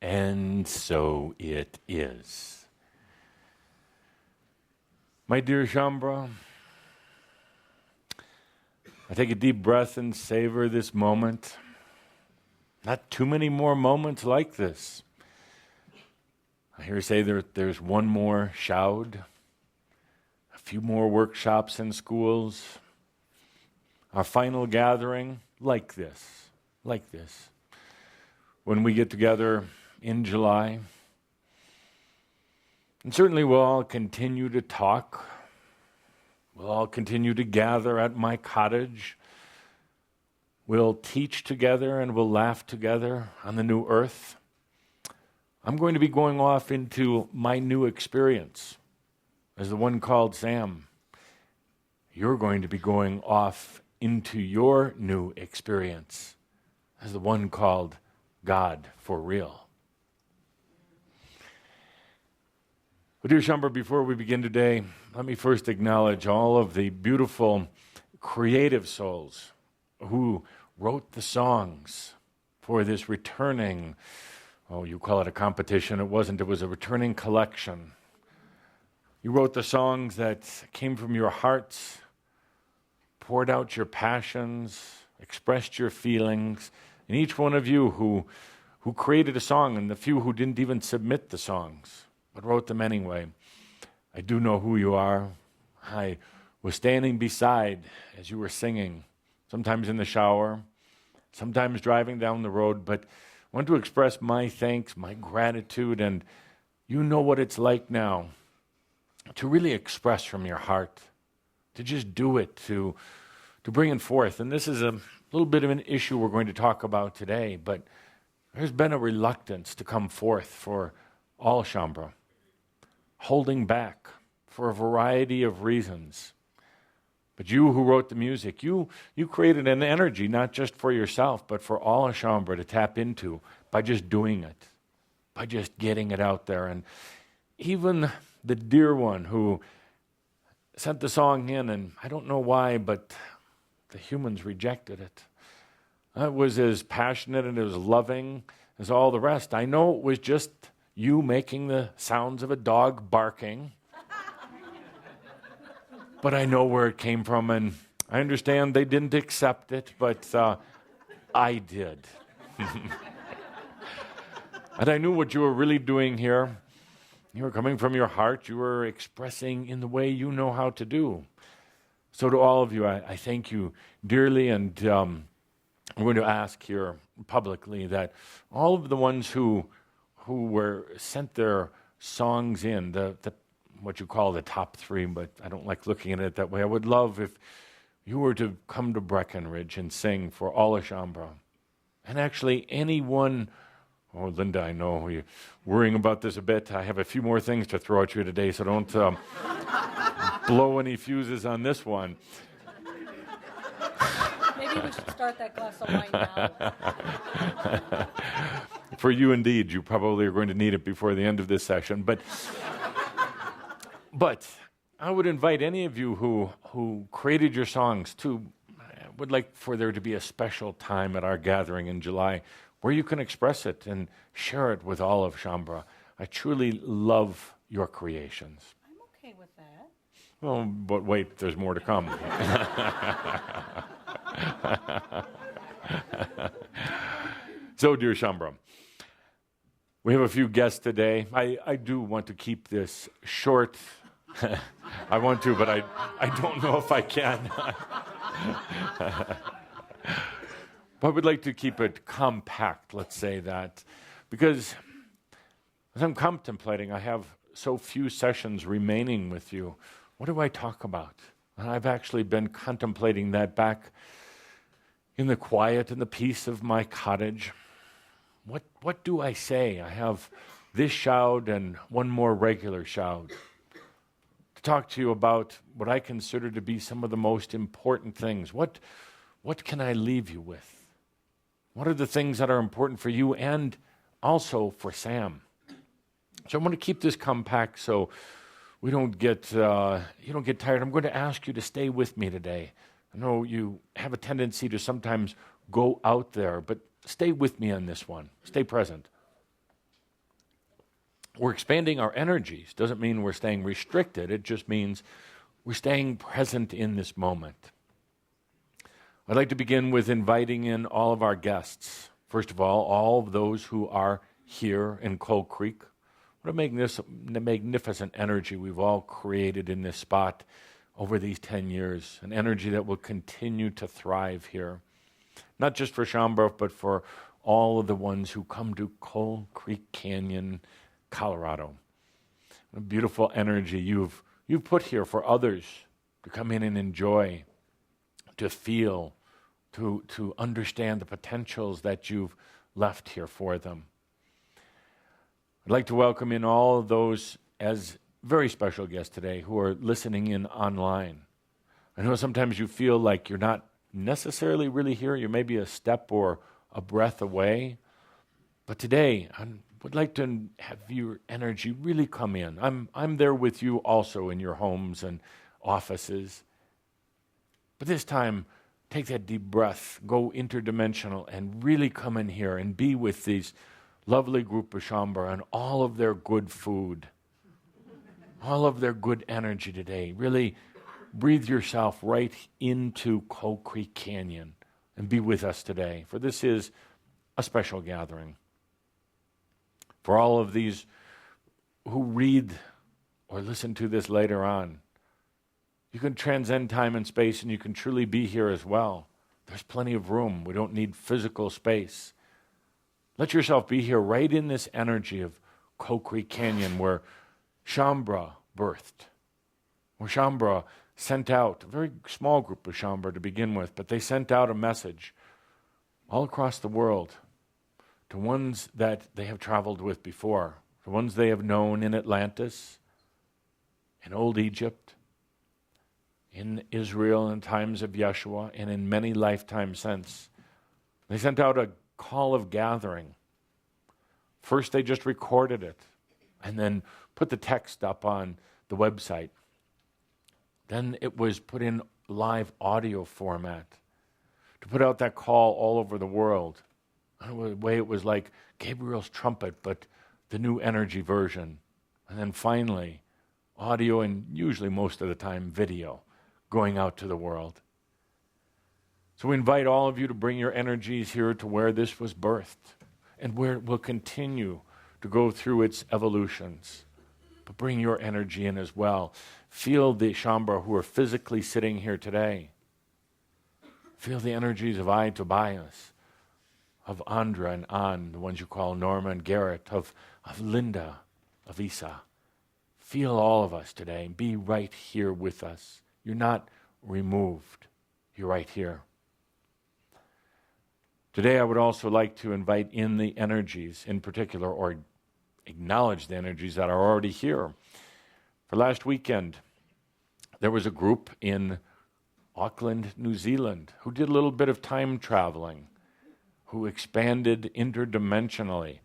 And so it is. My dear Shambra, I take a deep breath and savor this moment. Not too many more moments like this. I hear you say there's one more shoud, a few more workshops in schools, our final gathering like this. When we get together in July. And certainly we'll all continue to talk. We'll all continue to gather at my cottage. We'll teach together and we'll laugh together on the new earth. I'm going to be going off into my new experience as the one called Sam. You're going to be going off into your new experience as the one called God for real. Well, dear Shambra, before we begin today, let me first acknowledge all of the beautiful creative souls who wrote the songs for this returning, you call it a competition. It wasn't. It was a returning collection. You wrote the songs that came from your hearts, poured out your passions, expressed your feelings, and each one of you who created a song, and the few who didn't even submit the songs, but wrote them anyway. I do know who you are. I was standing beside as you were singing, sometimes in the shower, sometimes driving down the road, but I want to express my thanks, my gratitude, and you know what it's like now to really express from your heart, to just do it, to bring it forth. And this is a little bit of an issue we're going to talk about today, but there's been a reluctance to come forth for all Shambra, holding back for a variety of reasons. But you who wrote the music, you created an energy, not just for yourself, but for all Shambra to tap into by just doing it, by just getting it out there. And even the dear one who sent the song in, and I don't know why, but the humans rejected it. It was as passionate and as loving as all the rest. I know it was just you making the sounds of a dog barking, but I know where it came from, and I understand they didn't accept it, but I did. And I knew what you were really doing here. You were coming from your heart. You were expressing in the way you know how to do. So to all of you, I thank you dearly, and I'm going to ask here publicly that all of the ones who were sent their songs in, the what you call the top three, but I don't like looking at it that way. I would love if you were to come to Breckenridge and sing for all of Shambra. And actually anyone, Linda, I know you're worrying about this a bit. I have a few more things to throw at you today, so don't blow any fuses on this one. Maybe we should start that glass of wine now. For you, indeed. You probably are going to need it before the end of this session. But I would invite any of you who created your songs to, I would like for there to be a special time at our gathering in July where you can express it and share it with all of Shambra. I truly love your creations. I'm okay with that. Oh, but wait, there's more to come. So, dear Shambra, we have a few guests today. I do want to keep this short. I want to, but I don't know if I can. But I would like to keep it compact, let's say that, because as I'm contemplating, I have so few sessions remaining with you. What do I talk about? And I've actually been contemplating that back in the quiet and the peace of my cottage. What do I say? I have this shout and one more regular shout to talk to you about what I consider to be some of the most important things. What can I leave you with? What are the things that are important for you and also for Sam? So I'm going to keep this compact so we don't get you don't get tired. I'm going to ask you to stay with me today. I know you have a tendency to sometimes go out there, but stay with me on this one. Stay present. we're expanding our energies. Doesn't mean we're staying restricted. It just means we're staying present in this moment. I'd like to begin with inviting in all of our guests. First of all of those who are here in Coal Creek. What a magnificent energy we've all created in this spot over these 10 years, an energy that will continue to thrive here, not just for Schaumburg, but for all of the ones who come to Coal Creek Canyon, Colorado. A beautiful energy you've put here for others to come in and enjoy, to feel, to understand the potentials that you've left here for them. I'd like to welcome in all of those as very special guests today who are listening in online. I know sometimes you feel like you're not necessarily really here. You're maybe a step or a breath away. But today, I would like to have your energy really come in. I'm there with you also in your homes and offices. But this time, take that deep breath, go interdimensional, and really come in here and be with these lovely group of Schaumburg and all of their good food, all of their good energy today. Really breathe yourself right into Coal Creek Canyon and be with us today, for this is a special gathering. For all of these who read or listen to this later on, you can transcend time and space and you can truly be here as well. There's plenty of room. We don't need physical space. Let yourself be here right in this energy of Coal Creek Canyon where Schaumburg birthed, where Schaumburg sent out, a very small group of Schaumburg to begin with, but they sent out a message all across the world to ones that they have traveled with before, the ones they have known in Atlantis, in Old Egypt, in Israel in times of Yeshua, and in many lifetimes since. They sent out a call of gathering. First, they just recorded it and then put the text up on the website. Then it was put in live audio format to put out that call all over the world. In a way, it was like Gabriel's trumpet, but the new energy version. And then finally, audio and usually most of the time video going out to the world. So we invite all of you to bring your energies here to where this was birthed and where it will continue to go through its evolutions. But bring your energy in as well. Feel the Schaumburg who are physically sitting here today. Feel the energies of Tobias, of Andra and Ann, the ones you call Norma and Garrett, of Linda, of Isa. Feel all of us today and be right here with us. You're not removed. You're right here. Today I would also like to invite in the energies in particular, or acknowledge the energies that are already here. For last weekend, there was a group in Auckland, New Zealand, who did a little bit of time traveling, who expanded interdimensionally.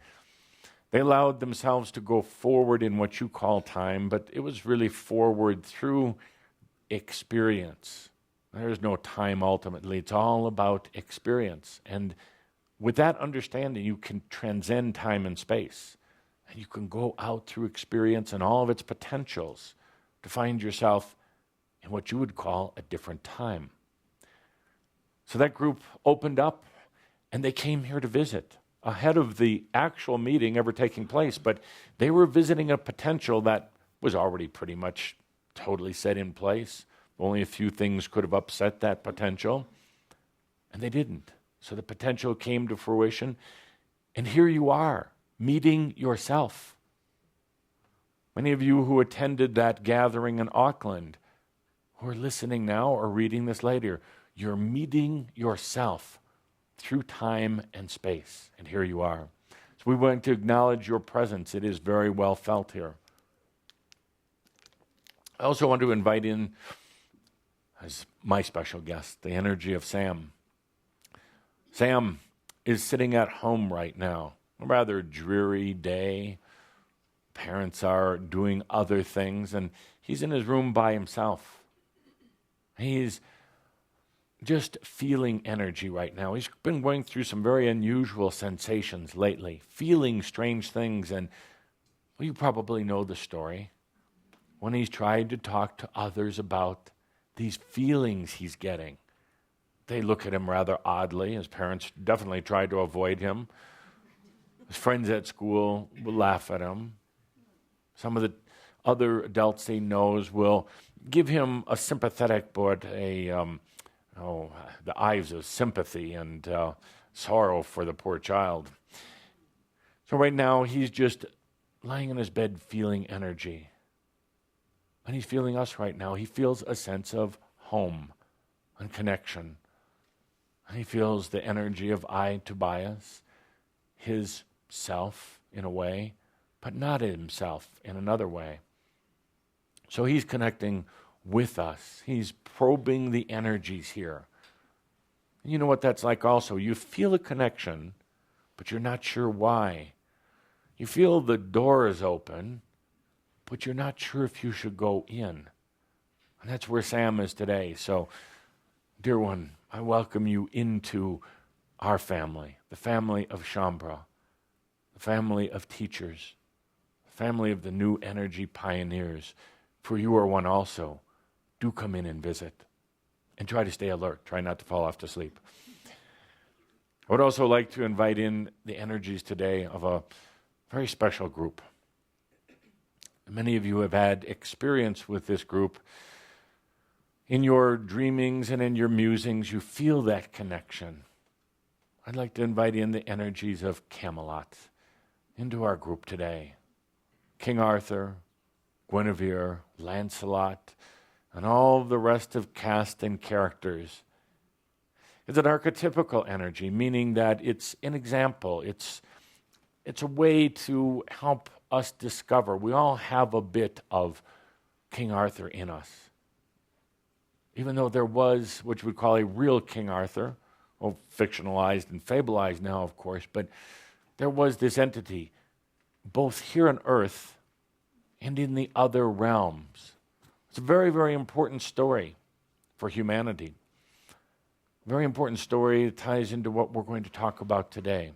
They allowed themselves to go forward in what you call time, but it was really forward through experience. There's no time ultimately. It's all about experience. And with that understanding, you can transcend time and space. And you can go out through experience and all of its potentials to find yourself in what you would call a different time. So that group opened up and they came here to visit ahead of the actual meeting ever taking place. But they were visiting a potential that was already pretty much totally set in place. Only a few things could have upset that potential, and they didn't. So the potential came to fruition, and here you are, meeting yourself. Many of you who attended that gathering in Auckland, who are listening now or reading this later, you're meeting yourself through time and space, and here you are. So we want to acknowledge your presence. It is very well felt here. I also want to invite in as my special guest, the energy of Sam. Sam is sitting at home right now. A rather dreary day. Parents are doing other things, and he's in his room by himself. He's just feeling energy right now. He's been going through some very unusual sensations lately, feeling strange things and Well, you probably know the story. When he's tried to talk to others about these feelings he's getting, they look at him rather oddly. His parents definitely tried to avoid him. His friends at school will laugh at him. Some of the other adults he knows will give him a sympathetic but the eyes of sympathy and sorrow for the poor child. So right now he's just lying in his bed feeling energy. And he's feeling us right now. He feels a sense of home and connection. And he feels the energy of Tobias, his self in a way, but not himself in another way. So he's connecting with us. He's probing the energies here. And you know what that's like also. You feel a connection, but you're not sure why. You feel the door is open, but you're not sure if you should go in. And that's where Sam is today. So, dear one, I welcome you into our family, the family of Shambhala, the family of teachers, the family of the new energy pioneers. For you are one also. Do come in and visit. And try to stay alert. Try not to fall off to sleep. I would also like to invite in the energies today of a very special group. Many of you have had experience with this group. In your dreamings and in your musings, you feel that connection. I'd like to invite in the energies of Camelot into our group today. King Arthur, Guinevere, Lancelot, and all the rest of cast and characters. It's an archetypical energy, meaning that it's an example. It's a way to help us discover. We all have a bit of King Arthur in us. Even though there was what we would call a real King Arthur, well, fictionalized and fableized now, of course, but there was this entity, both here on earth and in the other realms. It's a very, very important story for humanity. Very important story that ties into what we're going to talk about today.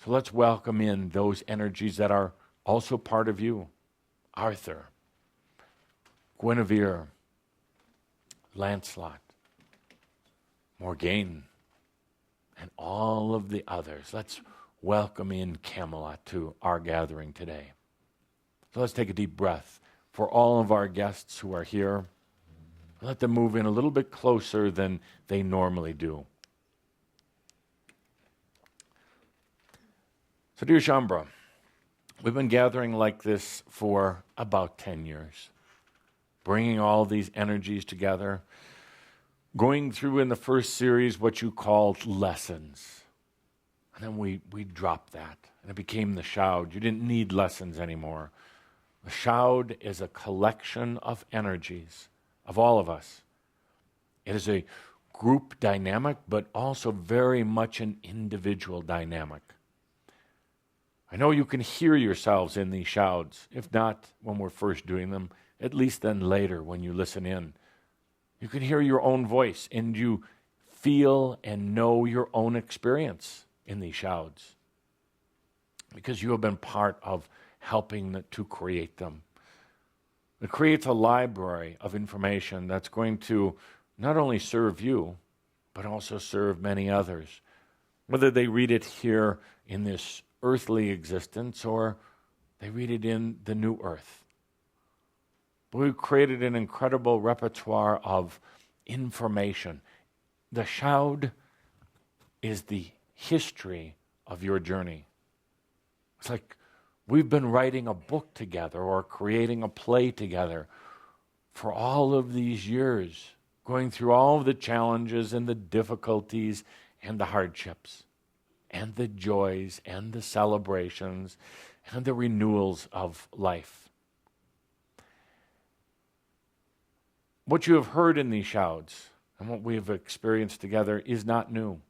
So let's welcome in those energies that are also part of you. Arthur, Guinevere, Lancelot, Morgane, and all of the others. Let's welcome in Camelot to our gathering today. So let's take a deep breath for all of our guests who are here. Let them move in a little bit closer than they normally do. So dear Shambhala, we've been gathering like this for about 10 years, bringing all these energies together, going through in the first series what you called lessons. And then we dropped that, and it became the Shoud. You didn't need lessons anymore. The Shoud is a collection of energies of all of us. It is a group dynamic, but also very much an individual dynamic. I know you can hear yourselves in these Shouds, if not when we're first doing them, at least then later when you listen in. You can hear your own voice, and you feel and know your own experience in these Shouds, because you have been part of helping to create them. It creates a library of information that's going to not only serve you, but also serve many others, whether they read it here in this earthly existence or they read it in the new earth. But we've created an incredible repertoire of information. The Shoud is the history of your journey. It's like we've been writing a book together or creating a play together for all of these years, going through all of the challenges and the difficulties and the hardships and the joys and the celebrations and the renewals of life. What you have heard in these Shouds and what we have experienced together is not new.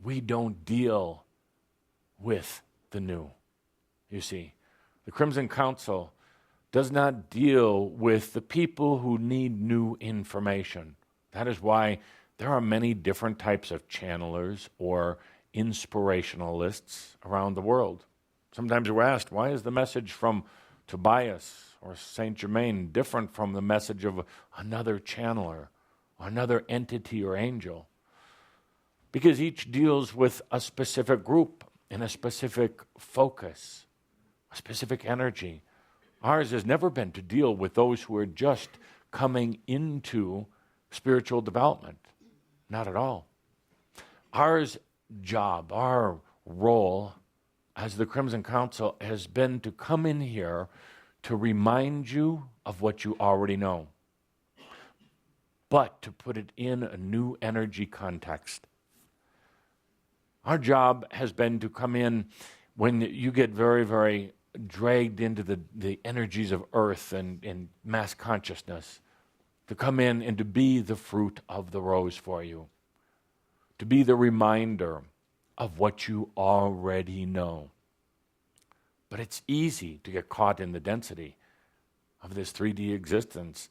We don't deal with the new. You see, the Crimson Council does not deal with the people who need new information. That is why there are many different types of channelers or inspirationalists around the world. Sometimes we're asked, why is the message from Tobias or Saint Germain different from the message of another channeler, or another entity or angel? Because each deals with a specific group and a specific focus, a specific energy. Ours has never been to deal with those who are just coming into spiritual development. Not at all. Our job, our role as the Crimson Council has been to come in here to remind you of what you already know, but to put it in a new energy context. Our job has been to come in when you get very, very dragged into the energies of earth and mass consciousness, to come in and to be the fruit of the rose for you, to be the reminder of what you already know. But it's easy to get caught in the density of this 3D existence.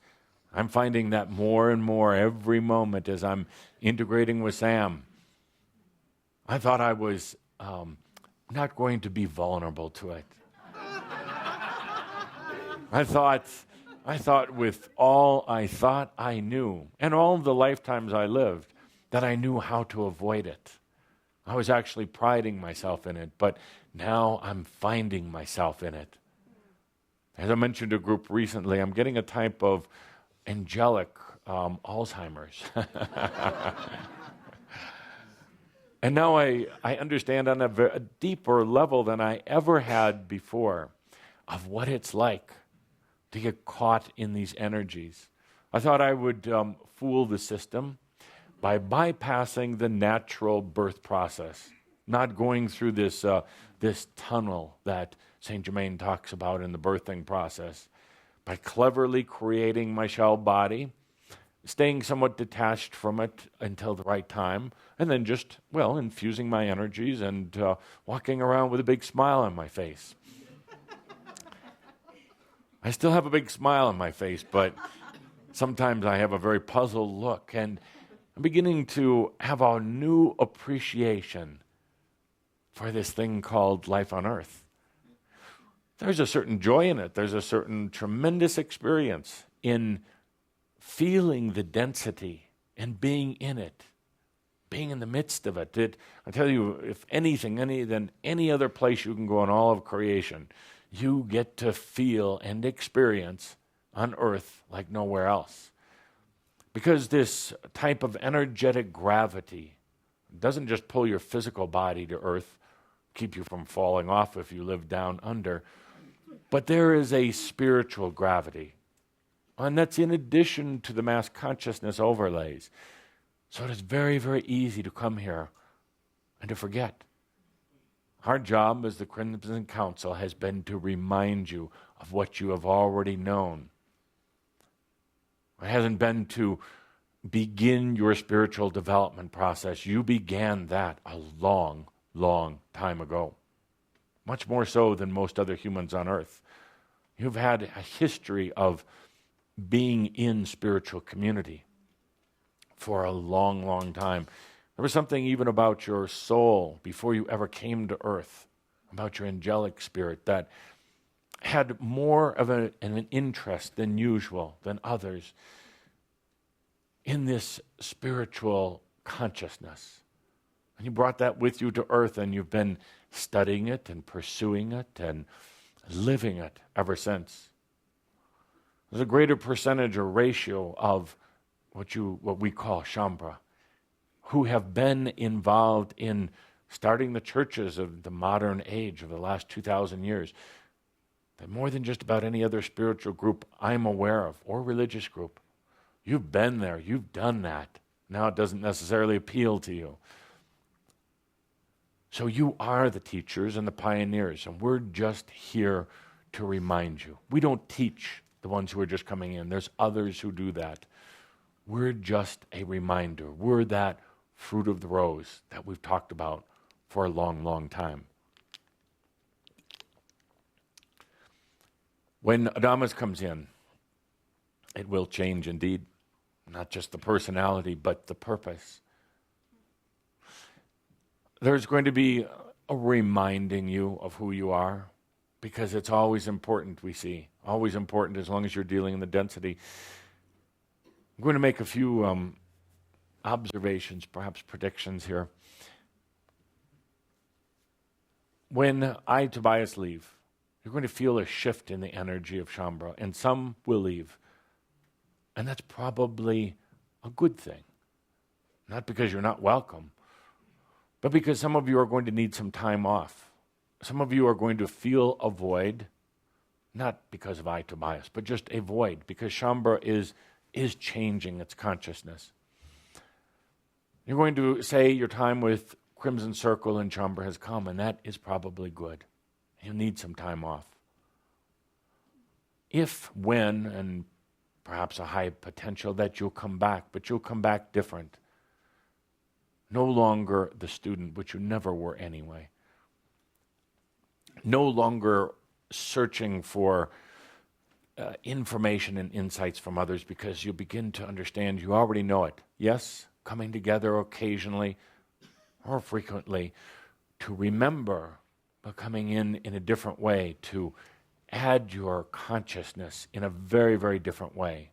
I'm finding that more and more every moment as I'm integrating with Sam. I thought I was not going to be vulnerable to it. I thought with all I thought I knew, and all the lifetimes I lived, that I knew how to avoid it. I was actually priding myself in it, but now I'm finding myself in it. As I mentioned to a group recently, I'm getting a type of angelic Alzheimer's. And now I understand on a deeper level than I ever had before of what it's like to get caught in these energies. I thought I would fool the system by bypassing the natural birth process, not going through this tunnel that Saint Germain talks about in the birthing process, by cleverly creating my shell body, staying somewhat detached from it until the right time, and then just, infusing my energies and walking around with a big smile on my face. I still have a big smile on my face, but sometimes I have a very puzzled look, and I'm beginning to have a new appreciation for this thing called life on earth. There's a certain joy in it. There's a certain tremendous experience in feeling the density and being in it, being in the midst of it. I tell you, if anything, any other place you can go in all of creation, you get to feel and experience on earth like nowhere else. Because this type of energetic gravity doesn't just pull your physical body to earth, keep you from falling off if you live down under, but there is a spiritual gravity. And that's in addition to the mass consciousness overlays. So it is very, very easy to come here and to forget. Our job as the Crimson Council has been to remind you of what you have already known. It hasn't been to begin your spiritual development process. You began that a long, long time ago. Much more so than most other humans on earth. You've had a history of being in spiritual community for a long, long time. There was something even about your soul before you ever came to earth, about your angelic spirit that had more of an interest than usual, than others, in this spiritual consciousness. And you brought that with you to earth, and you've been studying it and pursuing it and living it ever since. There's a greater percentage or ratio of what we call Shambra, who have been involved in starting the churches of the modern age of the last 2,000 years. That more than just about any other spiritual group I'm aware of, or religious group. You've been there, you've done that. Now it doesn't necessarily appeal to you. So you are the teachers and the pioneers, and we're just here to remind you. We don't teach the ones who are just coming in. There's others who do that. We're just a reminder. We're that fruit of the rose that we've talked about for a long, long time. When Adamas comes in, it will change indeed. Not just the personality, but the purpose. There's going to be reminding you of who you are, because it's always important, we see. Always important as long as you're dealing in the density. I'm going to make a few observations, perhaps predictions here. When I, Tobias, leave, you're going to feel a shift in the energy of Shaumbra, and some will leave. And that's probably a good thing. Not because you're not welcome, but because some of you are going to need some time off. Some of you are going to feel a void, not because of I, Tobias, but just a void, because Shaumbra is changing its consciousness. You're going to say your time with Crimson Circle and Shaumbra has come, and that is probably good. You'll need some time off. If, when, and perhaps a high potential that you'll come back, but you'll come back different. No longer the student, which you never were anyway. No longer searching for information and insights from others, because you begin to understand you already know it. Yes, coming together occasionally or frequently to remember, but coming in a different way, to add your consciousness in a very, very different way.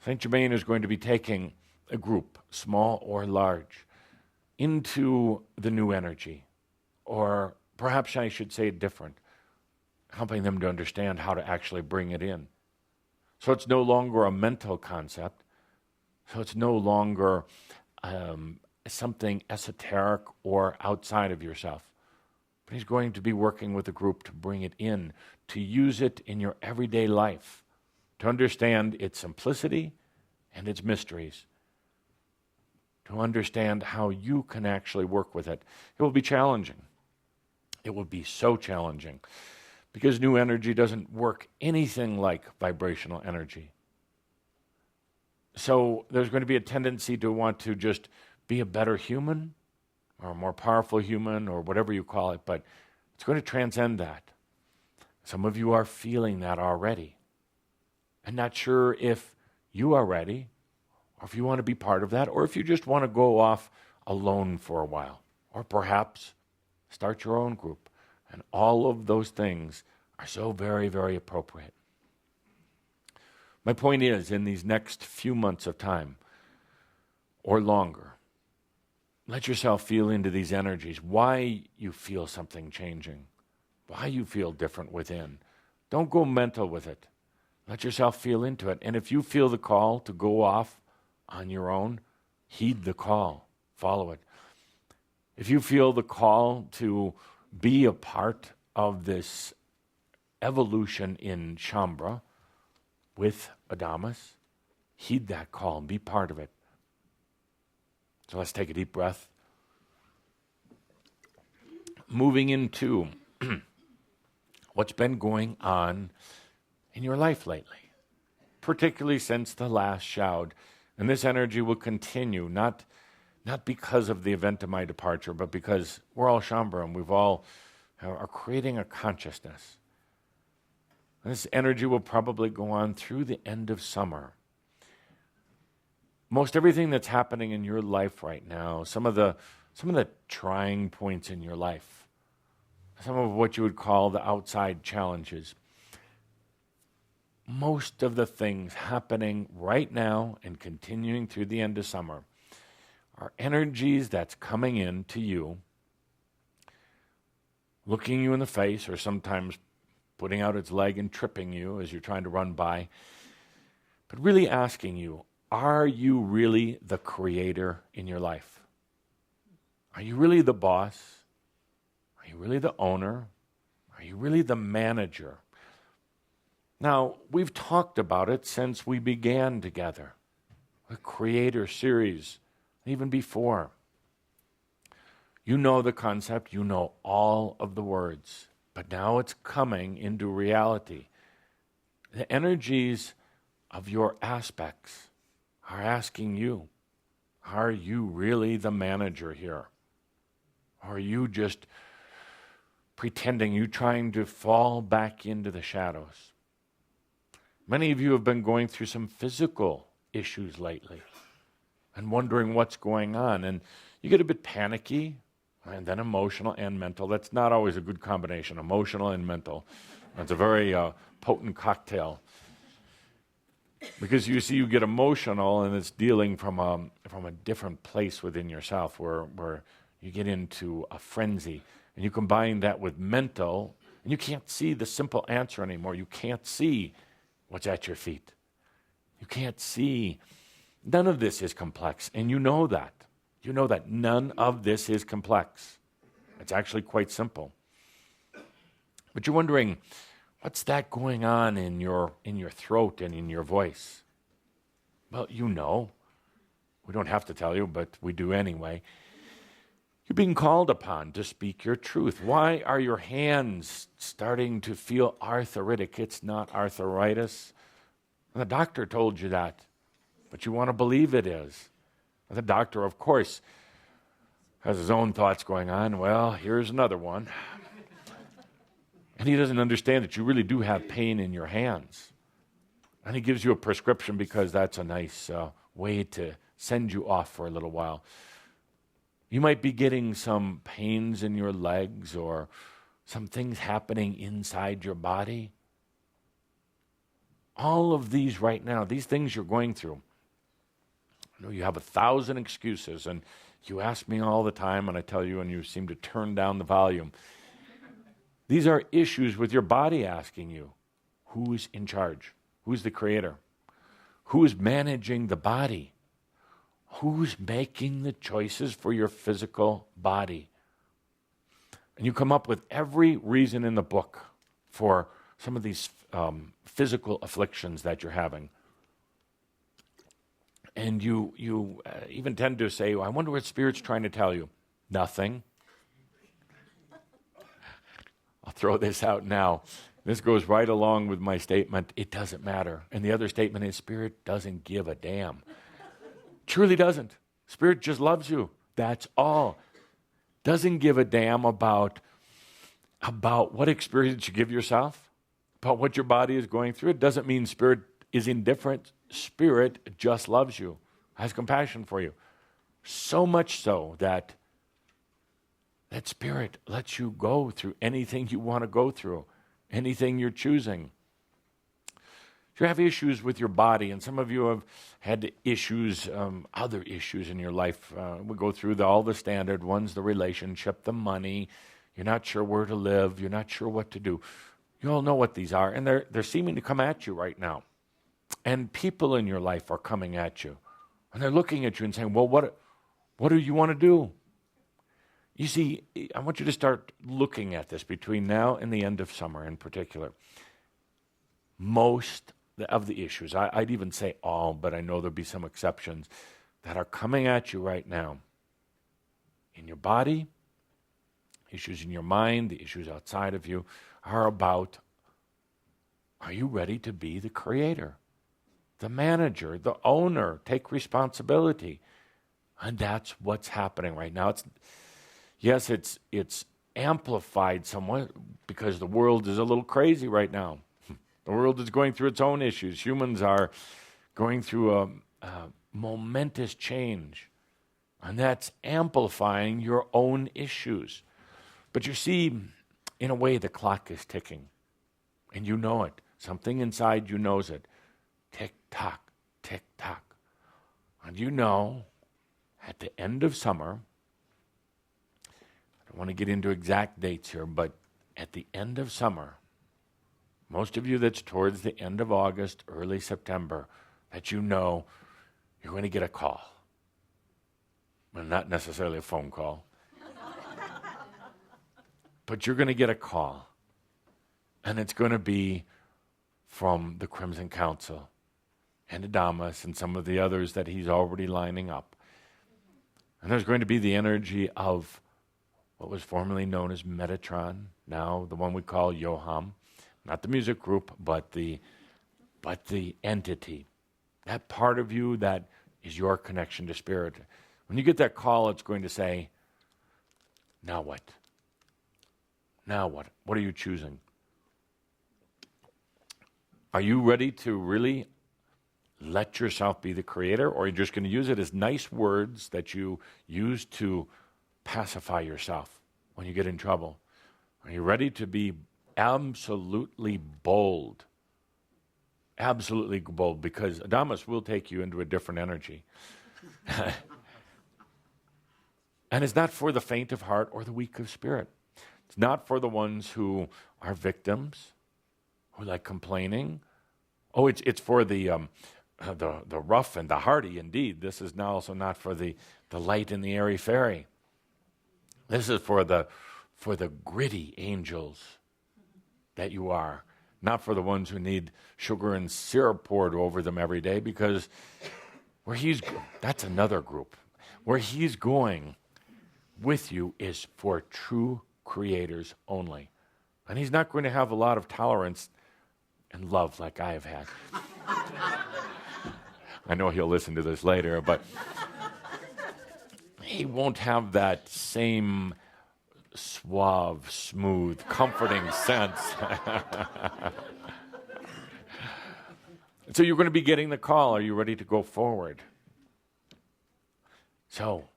Saint Germain is going to be taking a group, small or large, into the new energy, or perhaps I should say it different, helping them to understand how to actually bring it in. So it's no longer a mental concept, so it's no longer something esoteric or outside of yourself. But he's going to be working with a group to bring it in, to use it in your everyday life, to understand its simplicity and its mysteries, to understand how you can actually work with it. It will be challenging. It will be so challenging, because new energy doesn't work anything like vibrational energy. So there's going to be a tendency to want to just be a better human, or a more powerful human, or whatever you call it, but it's going to transcend that. Some of you are feeling that already, and not sure if you are ready, or if you want to be part of that, or if you just want to go off alone for a while, or perhaps start your own group. And all of those things are so very, very appropriate. My point is, in these next few months of time, or longer, let yourself feel into these energies, why you feel something changing, why you feel different within. Don't go mental with it. Let yourself feel into it. And if you feel the call to go off on your own, heed the call, follow it. If you feel the call to be a part of this evolution in Shaumbra with Adamus, heed that call and be part of it. So let's take a deep breath. Moving into what's been going on in your life lately, particularly since the last shout. And this energy will continue, not because of the event of my departure, but because we're all Shaumbra and we've all are creating a consciousness. And this energy will probably go on through the end of summer. Most everything that's happening in your life right now, some of the trying points in your life, some of what you would call the outside challenges, most of the things happening right now and continuing through the end of summer are energies that's coming in to you, looking you in the face, or sometimes putting out its leg and tripping you as you're trying to run by, but really asking you, are you really the creator in your life? Are you really the boss? Are you really the owner? Are you really the manager? Now, we've talked about it since we began together, the Creator series, even before. You know the concept, you know all of the words, but now it's coming into reality. The energies of your aspects are asking you, are you really the manager here? Or are you just pretending, you trying to fall back into the shadows? Many of you have been going through some physical issues lately and wondering what's going on. And you get a bit panicky, and then emotional and mental. That's not always a good combination, emotional and mental. It's a very potent cocktail. Because you see, you get emotional, and it's dealing from a different place within yourself, where you get into a frenzy, and you combine that with mental, and you can't see the simple answer anymore. You can't see what's at your feet. You can't see. None of this is complex, and you know that. You know that none of this is complex. It's actually quite simple. But you're wondering, what's that going on in your throat and in your voice? Well, you know. We don't have to tell you, but we do anyway. You're being called upon to speak your truth. Why are your hands starting to feel arthritic? It's not arthritis. The doctor told you that, but you want to believe it is. The doctor, of course, has his own thoughts going on. Well, here's another one. And he doesn't understand that you really do have pain in your hands. And he gives you a prescription because that's a nice way to send you off for a little while. You might be getting some pains in your legs or some things happening inside your body. All of these right now, these things you're going through, I know you have 1,000 excuses, and you ask me all the time, and I tell you, and you seem to turn down the volume. These are issues with your body asking you, who's in charge? Who's the creator? Who's managing the body? Who's making the choices for your physical body? And you come up with every reason in the book for some of these physical afflictions that you're having. And you even tend to say, well, I wonder what Spirit's trying to tell you. Nothing. I'll throw this out now. This goes right along with my statement, it doesn't matter. And the other statement is, Spirit doesn't give a damn. Truly doesn't. Spirit just loves you. That's all. Doesn't give a damn about what experience you give yourself, about what your body is going through. It doesn't mean Spirit is indifferent. Spirit just loves you, has compassion for you. So much so that Spirit lets you go through anything you want to go through, anything you're choosing. You have issues with your body, and some of you have had issues, other issues in your life. We go through all the standard ones, the relationship, the money. You're not sure where to live. You're not sure what to do. You all know what these are, and they're seeming to come at you right now. And people in your life are coming at you, and they're looking at you and saying, well, what do you want to do? You see, I want you to start looking at this between now and the end of summer in particular. Most of the issues, I'd even say all, but I know there'll be some exceptions, that are coming at you right now, in your body, issues in your mind, the issues outside of you, are about, are you ready to be the creator, the manager, the owner? Take responsibility. And that's what's happening right now. It's amplified somewhat because the world is a little crazy right now. The world is going through its own issues. Humans are going through a momentous change, and that's amplifying your own issues. But you see, in a way, the clock is ticking, and you know it. Something inside you knows it. Tick-tock, tick-tock. And you know, at the end of summer, I don't want to get into exact dates here, but at the end of summer, most of you that's towards the end of August, early September, that you know you're going to get a call. Well, not necessarily a phone call. But you're going to get a call. And it's going to be from the Crimson Council and Adamus and some of the others that he's already lining up. And there's going to be the energy of what was formerly known as Metatron, now the one we call Yoham. Not the music group, but the entity. That part of you that is your connection to Spirit. When you get that call, it's going to say, now what? Now what? What are you choosing? Are you ready to really let yourself be the creator, or are you just going to use it as nice words that you use to pacify yourself when you get in trouble? Are you ready to be absolutely bold? Absolutely bold, because Adamus will take you into a different energy. And it's not for the faint of heart or the weak of spirit. It's not for the ones who are victims, who like complaining. Oh, it's for the rough and the hardy indeed. This is now also not for the light and the airy-fairy. This is for the gritty angels that you are, not for the ones who need sugar and syrup poured over them every day, because that's another group. Where he's going with you is for true creators only. And he's not going to have a lot of tolerance and love like I have had. I know he'll listen to this later, but he won't have that same suave, smooth, comforting sense. So you're going to be getting the call. Are you ready to go forward? So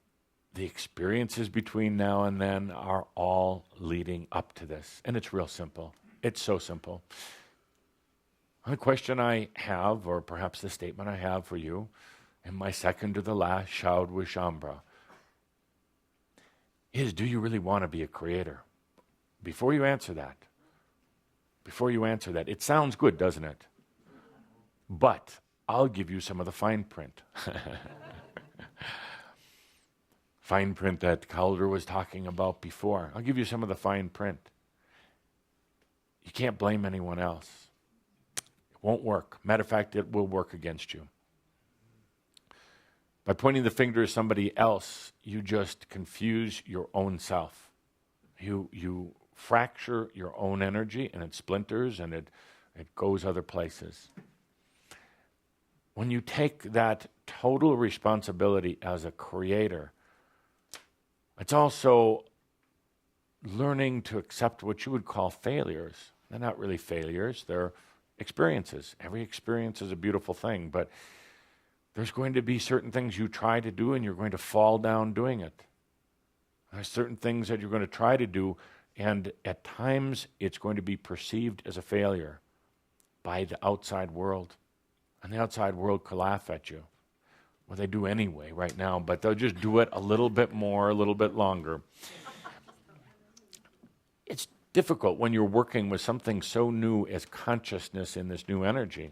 the experiences between now and then are all leading up to this. And it's real simple. It's so simple. The question I have, or perhaps the statement I have for you, in my second to the last Shoud with Shambra, is, do you really want to be a creator? Before you answer that, it sounds good, doesn't it? But I'll give you some of the fine print. Fine print that Calder was talking about before. I'll give you some of the fine print. You can't blame anyone else. It won't work. Matter of fact, it will work against you. By pointing the finger at somebody else, you just confuse your own self. You fracture your own energy, and it splinters, and it goes other places. When you take that total responsibility as a creator, it's also learning to accept what you would call failures. They're not really failures, they're experiences. Every experience is a beautiful thing, but there's going to be certain things you try to do and you're going to fall down doing it. There's certain things that you're going to try to do, and at times it's going to be perceived as a failure by the outside world. And the outside world could laugh at you. Well, they do anyway right now, but they'll just do it a little bit more, a little bit longer. It's difficult when you're working with something so new as consciousness in this new energy.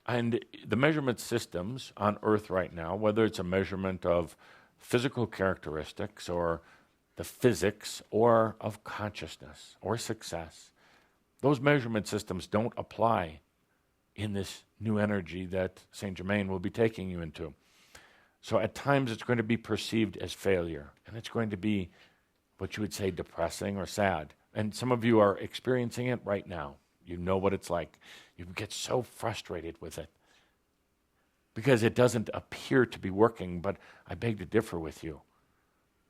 And the measurement systems on Earth right now, whether it's a measurement of physical characteristics or the physics or of consciousness or success, those measurement systems don't apply in this new energy that Saint Germain will be taking you into. So at times it's going to be perceived as failure, and it's going to be what you would say depressing or sad. And some of you are experiencing it right now. You know what it's like. You get so frustrated with it because it doesn't appear to be working, but I beg to differ with you.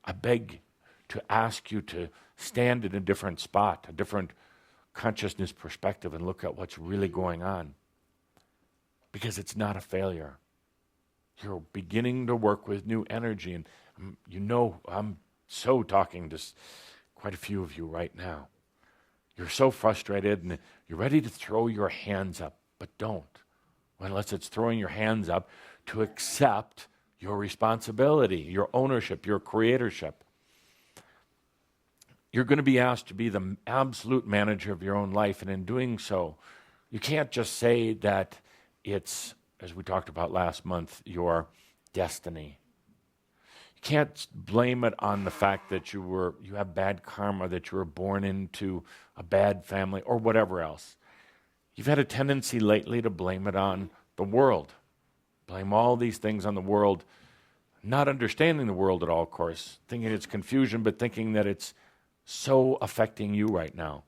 I beg to ask you to stand in a different spot, a different consciousness perspective, and look at what's really going on. Because it's not a failure. You're beginning to work with new energy, and you know I'm so talking to quite a few of you right now. You're so frustrated, and you're ready to throw your hands up, but don't. Unless it's throwing your hands up to accept your responsibility, your ownership, your creatorship. You're going to be asked to be the absolute manager of your own life, and in doing so, you can't just say that it's, as we talked about last month, your destiny. You can't blame it on the fact that you have bad karma, that you were born into a bad family, or whatever else. You've had a tendency lately to blame it on the world. Blame all these things on the world, not understanding the world at all, of course, thinking it's confusion, but thinking that it's so affecting you right now.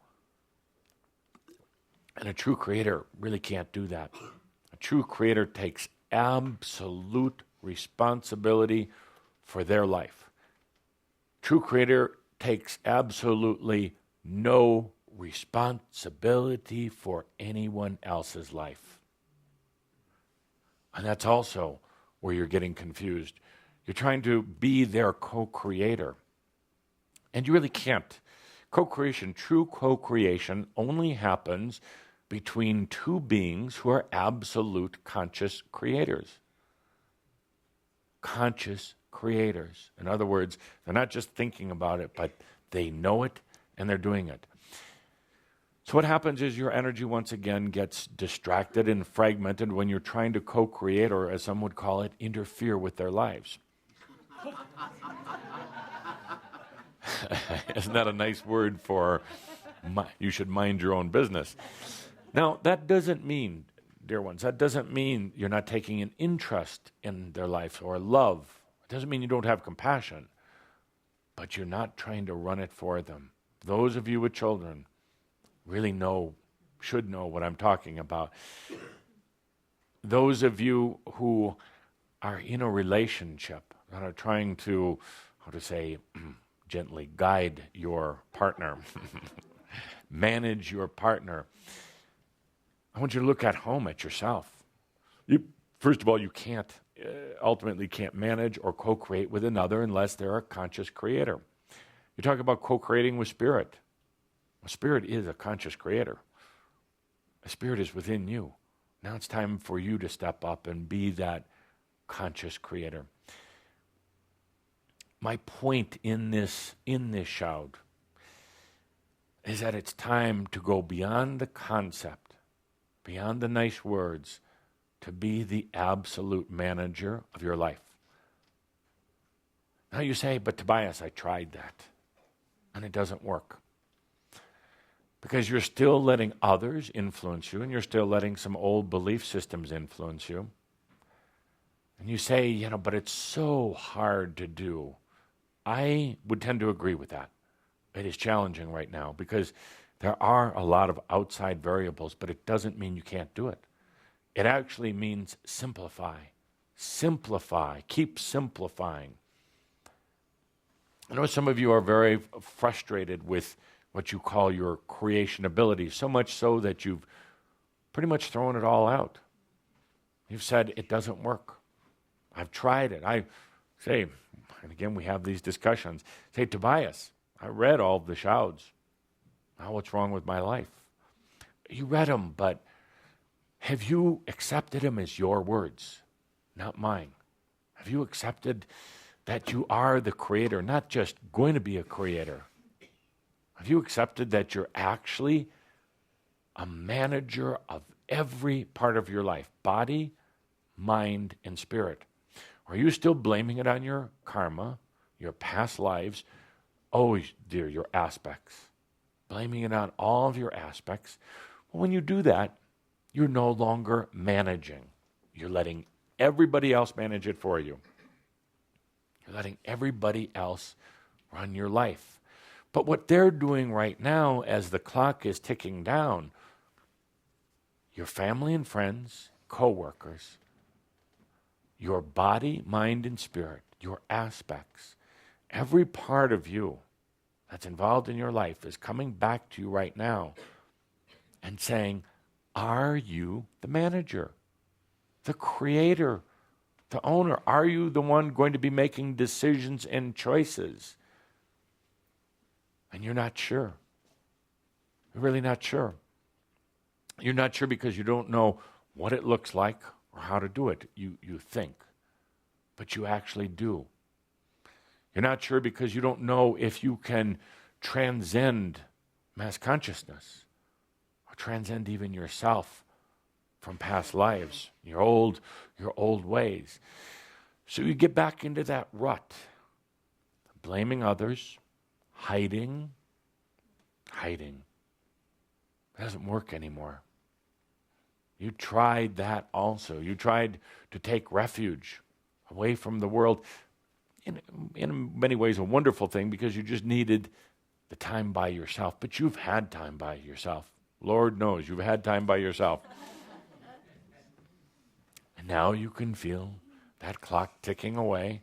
And a true creator really can't do that. A true creator takes absolute responsibility for their life. True creator takes absolutely no responsibility for anyone else's life. And that's also where you're getting confused. You're trying to be their co-creator. And you really can't. Co-creation, true co-creation, only happens between two beings who are absolute conscious creators. Conscious creators. In other words, they're not just thinking about it, but they know it and they're doing it. So what happens is your energy once again gets distracted and fragmented when you're trying to co-create, or as some would call it, interfere with their lives. Isn't that a nice word for you should mind your own business? Now, that doesn't mean, dear ones, that doesn't mean you're not taking an interest in their life or love. It doesn't mean you don't have compassion, but you're not trying to run it for them. Those of you with children really should know what I'm talking about. Those of you who are in a relationship and are trying to, gently guide your partner, manage your partner, I want you to look at home at yourself. First of all, you ultimately can't manage or co-create with another unless they're a conscious creator. You talk about co-creating with spirit. A spirit is a conscious creator. A spirit is within you. Now it's time for you to step up and be that conscious creator. My point in this shout is that it's time to go beyond the concept, beyond the nice words, to be the absolute manager of your life. Now you say, but Tobias, I tried that, and it doesn't work. Because you're still letting others influence you, and you're still letting some old belief systems influence you. And you say, but it's so hard to do. I would tend to agree with that. It is challenging right now because there are a lot of outside variables, but it doesn't mean you can't do it. It actually means simplify. Simplify. Keep simplifying. I know some of you are very frustrated with what you call your creation ability, so much so that you've pretty much thrown it all out. You've said, it doesn't work. I've tried it. I say, and again, we have these discussions. Say, Tobias, I read all the shouts. Now what's wrong with my life? You read them, but have you accepted them as your words, not mine? Have you accepted that you are the creator, not just going to be a creator? Have you accepted that you're actually a manager of every part of your life, body, mind, and spirit? Or are you still blaming it on your karma, your past lives? Oh, dear, your aspects. Blaming it on all of your aspects. Well, when you do that, you're no longer managing. You're letting everybody else manage it for you. You're letting everybody else run your life. But what they're doing right now as the clock is ticking down, your family and friends, co-workers, your body, mind, and spirit, your aspects, every part of you that's involved in your life is coming back to you right now and saying, are you the manager, the creator, the owner? Are you the one going to be making decisions and choices? And you're not sure. You're really not sure. You're not sure because you don't know what it looks like or how to do it. You think, but you actually do. You're not sure because you don't know if you can transcend mass consciousness or transcend even yourself from past lives, your old ways. So you get back into that rut, blaming others, hiding. It doesn't work anymore. You tried that also. You tried to take refuge away from the world. In many ways, a wonderful thing because you just needed the time by yourself. But you've had time by yourself. Lord knows you've had time by yourself. And now you can feel that clock ticking away.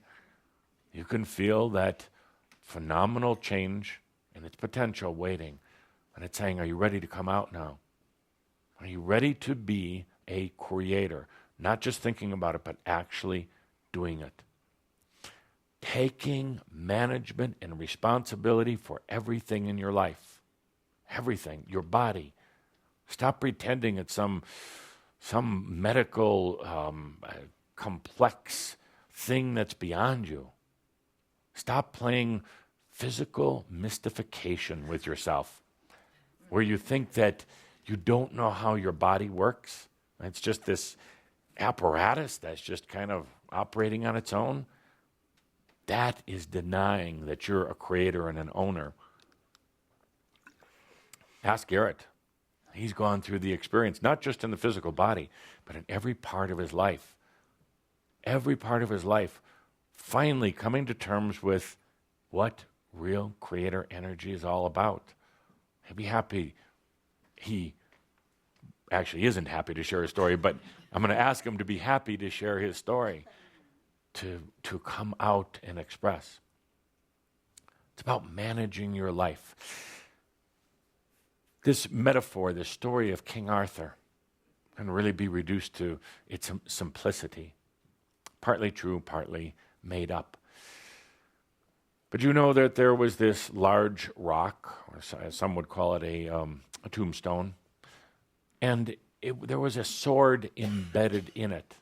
You can feel that phenomenal change and its potential waiting. And it's saying, are you ready to come out now? Are you ready to be a creator? Not just thinking about it, but actually doing it. taking management and responsibility for everything in your life. Everything. Your body. Stop pretending it's some medical complex thing that's beyond you. Stop playing physical mystification with yourself, where you think that you don't know how your body works. It's just this apparatus that's just kind of operating on its own. That is denying that you're a creator and an owner. Ask Garrett. He's gone through the experience, not just in the physical body, but in every part of his life. Every part of his life, finally coming to terms with what real creator energy is all about. He'll be happy. He actually isn't happy to share his story, but I'm going to ask him to be happy to share his story, to come out and express. It's about managing your life. This metaphor, this story of King Arthur, can really be reduced to its simplicity. Partly true, partly made up. But you know that there was this large rock, or some would call it a tombstone, and there was a sword embedded in it.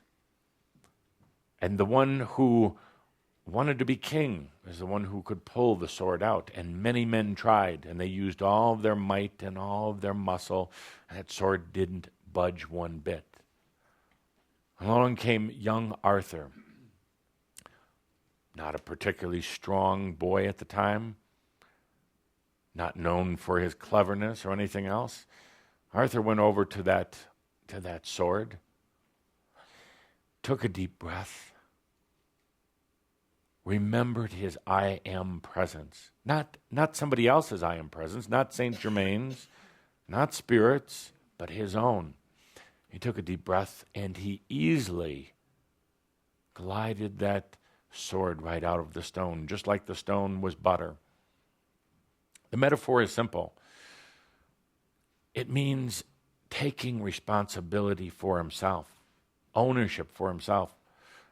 And the one who wanted to be king is the one who could pull the sword out. And many men tried, and they used all of their might and all of their muscle, and that sword didn't budge one bit. Along came young Arthur, not a particularly strong boy at the time, not known for his cleverness or anything else. Arthur went over to that sword, took a deep breath, remembered his I am presence. Not somebody else's I am presence, not Saint Germain's, not Spirit's, but his own. He took a deep breath and he easily glided that sword right out of the stone, just like the stone was butter. The metaphor is simple. It means taking responsibility for himself, ownership for himself.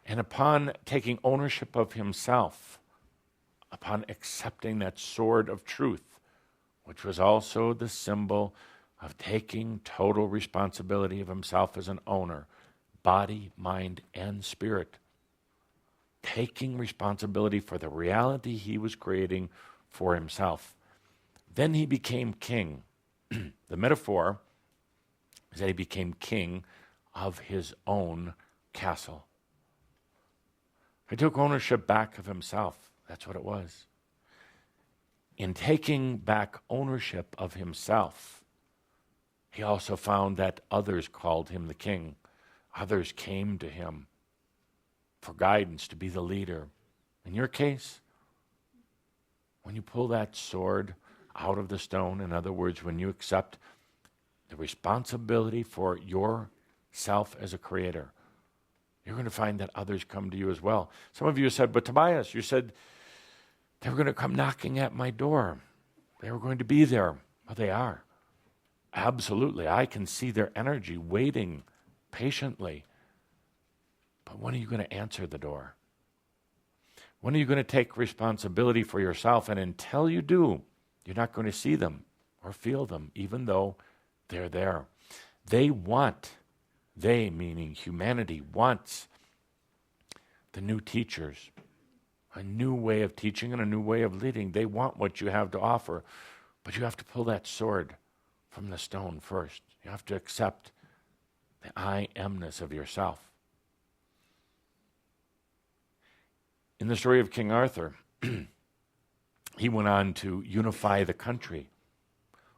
And upon taking ownership of himself, upon accepting that sword of truth, which was also the symbol of taking total responsibility of himself as an owner, body, mind, and spirit, taking responsibility for the reality he was creating for himself, then he became king. The metaphor is that he became king of his own castle. He took ownership back of himself. That's what it was. In taking back ownership of himself, he also found that others called him the king. Others came to him for guidance, to be the leader. In your case, when you pull that sword out of the stone, in other words, when you accept the responsibility for yourself as a creator, you're going to find that others come to you as well. Some of you said, but Tobias, you said they were going to come knocking at my door. They were going to be there. Well, they are. Absolutely. I can see their energy waiting patiently. But when are you going to answer the door? When are you going to take responsibility for yourself? And until you do, you're not going to see them or feel them, even though they're there. They meaning humanity, wants the new teachers, a new way of teaching and a new way of leading. They want what you have to offer, but you have to pull that sword from the stone first. You have to accept the I amness of yourself. In the story of King Arthur, he went on to unify the country.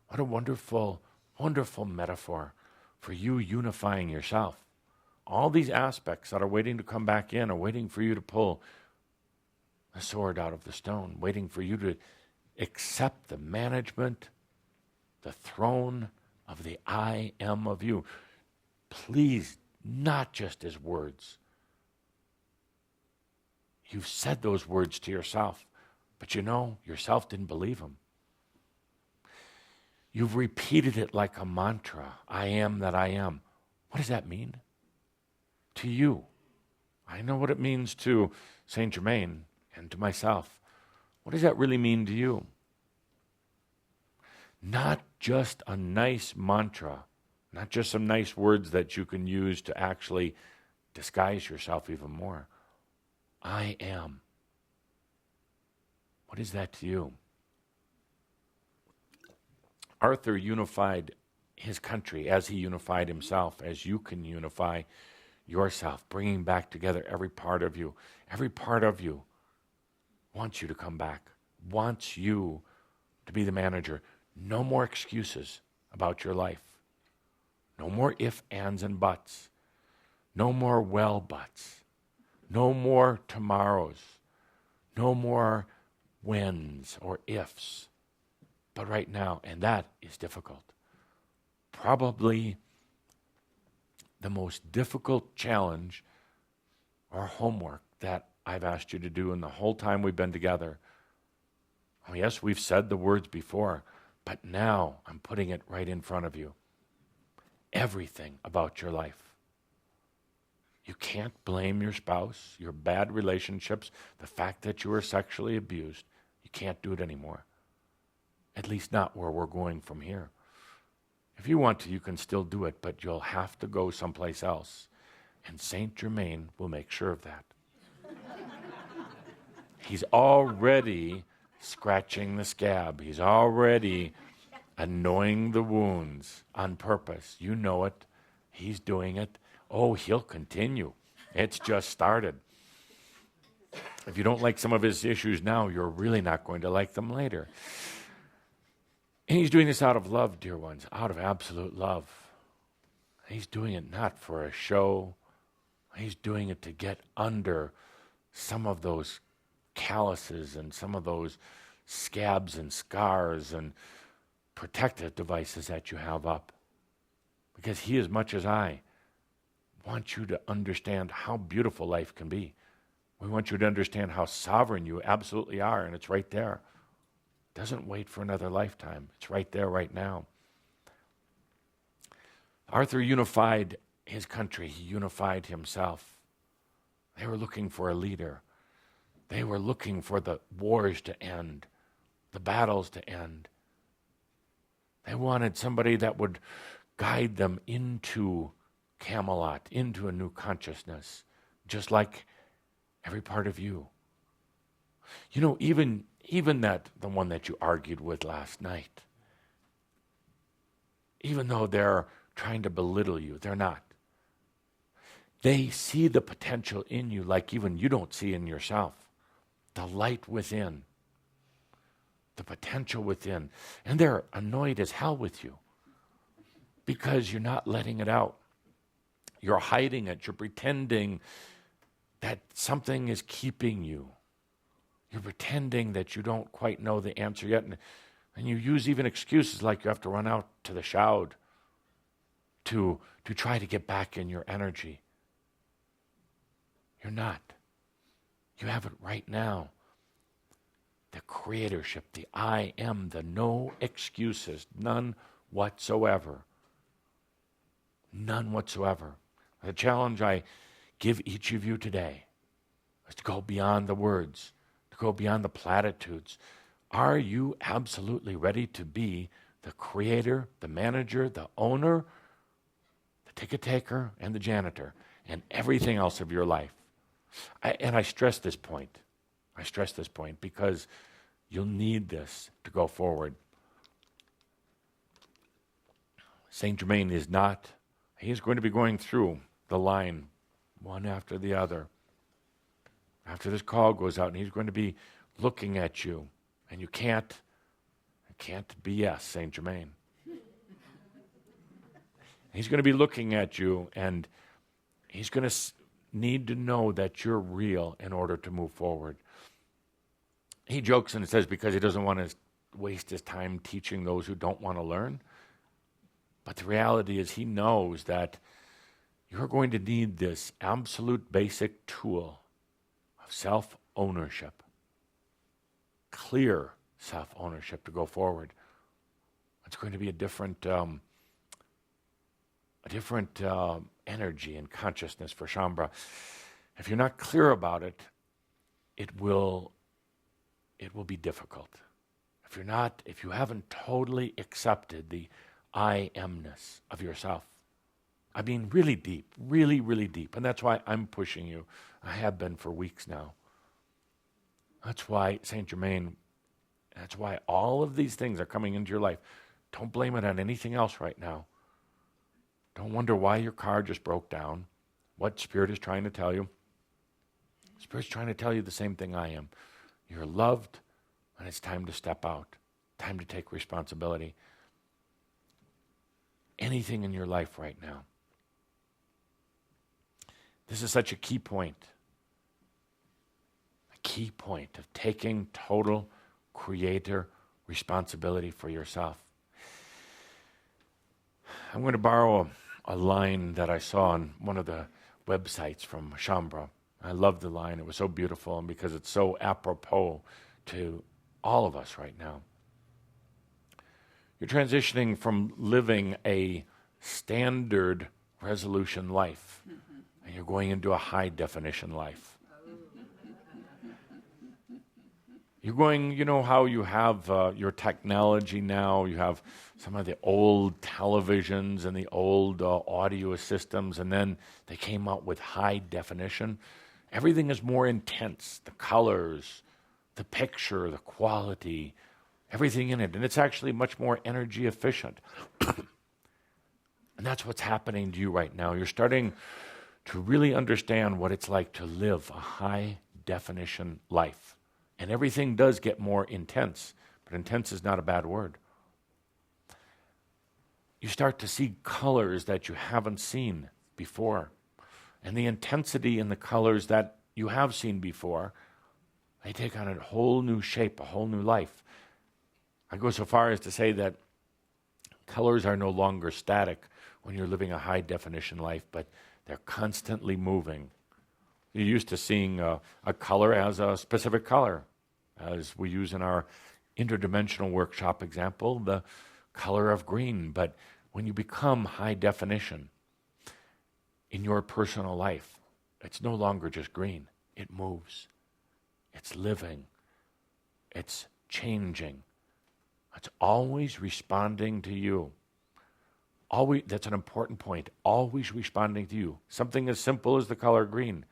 What a wonderful, wonderful metaphor for you unifying yourself. All these aspects that are waiting to come back in are waiting for you to pull the sword out of the stone, waiting for you to accept the management, the throne of the I am of you. Please, not just as words. You've said those words to yourself, but you know, yourself didn't believe them. You've repeated it like a mantra. I am that I am. What does that mean to you? I know what it means to Saint Germain. and to myself, what does that really mean to you? Not just a nice mantra, not just some nice words that you can use to actually disguise yourself even more. I am. What is that to you? Arthur unified his country as he unified himself, as you can unify yourself, bringing back together every part of you. Every part of you wants you to come back, wants you to be the manager. No more excuses about your life. No more ifs, ands, and buts. No more well buts. No more tomorrows. No more whens or ifs. But right now, and that is difficult. Probably the most difficult challenge or homework that I've asked you to do in the whole time we've been together. Oh, yes, we've said the words before, but now I'm putting it right in front of you. Everything about your life. You can't blame your spouse, your bad relationships, the fact that you were sexually abused. You can't do it anymore. At least not where we're going from here. If you want to, you can still do it, but you'll have to go someplace else. And Saint Germain will make sure of that. He's already scratching the scab. He's already annoying the wounds on purpose. You know it. He's doing it. Oh, he'll continue. It's just started. If you don't like some of his issues now, you're really not going to like them later. And he's doing this out of love, dear ones, out of absolute love. He's doing it not for a show. He's doing it to get under some of those calluses and some of those scabs and scars and protective devices that you have up. Because he, as much as I, want you to understand how beautiful life can be. We want you to understand how sovereign you absolutely are, and it's right there. Doesn't wait for another lifetime. It's right there, right now. Arthur unified his country. He unified himself. They were looking for a leader. They were looking for the wars to end, the battles to end. They wanted somebody that would guide them into Camelot, into a new consciousness, just like every part of you. You know, even that, the one that you argued with last night, even though they're trying to belittle you, they're not. They see the potential in you like even you don't see in yourself. The light within, the potential within. And they're annoyed as hell with you because you're not letting it out. You're hiding it. You're pretending that something is keeping you. You're pretending that you don't quite know the answer yet. And you use even excuses like you have to run out to the shout to try to get back in your energy. You're not. You have it right now. The creatorship, the I am, the no excuses, none whatsoever. None whatsoever. The challenge I give each of you today is to go beyond the words, to go beyond the platitudes. Are you absolutely ready to be the creator, the manager, the owner, the ticket taker, and the janitor, and everything else of your life? I stress this point. I stress this point because you'll need this to go forward. Saint Germain is not, he's going to be going through the line one after the other. After this call goes out, and he's going to be looking at you, and you can't BS Saint Germain. He's going to be looking at you, and he's going to need to know that you're real in order to move forward. He jokes and says because he doesn't want to waste his time teaching those who don't want to learn. But the reality is he knows that you're going to need this absolute basic tool of self-ownership, clear self-ownership to go forward. It's going to be a different energy and consciousness for Shaumbra. If you're not clear about it, it will be difficult. If you haven't totally accepted the I amness of yourself. I mean, really deep, really, really deep. And that's why I'm pushing you. I have been for weeks now. That's why Saint Germain, that's why all of these things are coming into your life. Don't blame it on anything else right now. Don't wonder why your car just broke down. What Spirit is trying to tell you. Spirit's trying to tell you the same thing I am. You're loved, and it's time to step out. Time to take responsibility. Anything in your life right now. This is such a key point. A key point of taking total creator responsibility for yourself. I'm going to borrow a line that I saw on one of the websites from Shambhala. I love the line. It was so beautiful, and because it's so apropos to all of us right now. You're transitioning from living a standard resolution life, and you're going into a high definition life. You're going, you know how you have your technology now, you have some of the old televisions and the old audio systems, and then they came out with high definition. Everything is more intense, the colors, the picture, the quality, everything in it. And it's actually much more energy efficient. And that's what's happening to you right now. You're starting to really understand what it's like to live a high definition life. And everything does get more intense, but intense is not a bad word. You start to see colors that you haven't seen before. And the intensity in the colors that you have seen before, they take on a whole new shape, a whole new life. I go so far as to say that colors are no longer static when you're living a high definition life, but they're constantly moving. You're used to seeing a color as a specific color, as we use in our interdimensional workshop example, the color of green. But when you become high definition in your personal life, it's no longer just green. It moves. It's living. It's changing. It's always responding to you. Always, that's an important point. Always responding to you. Something as simple as the color green,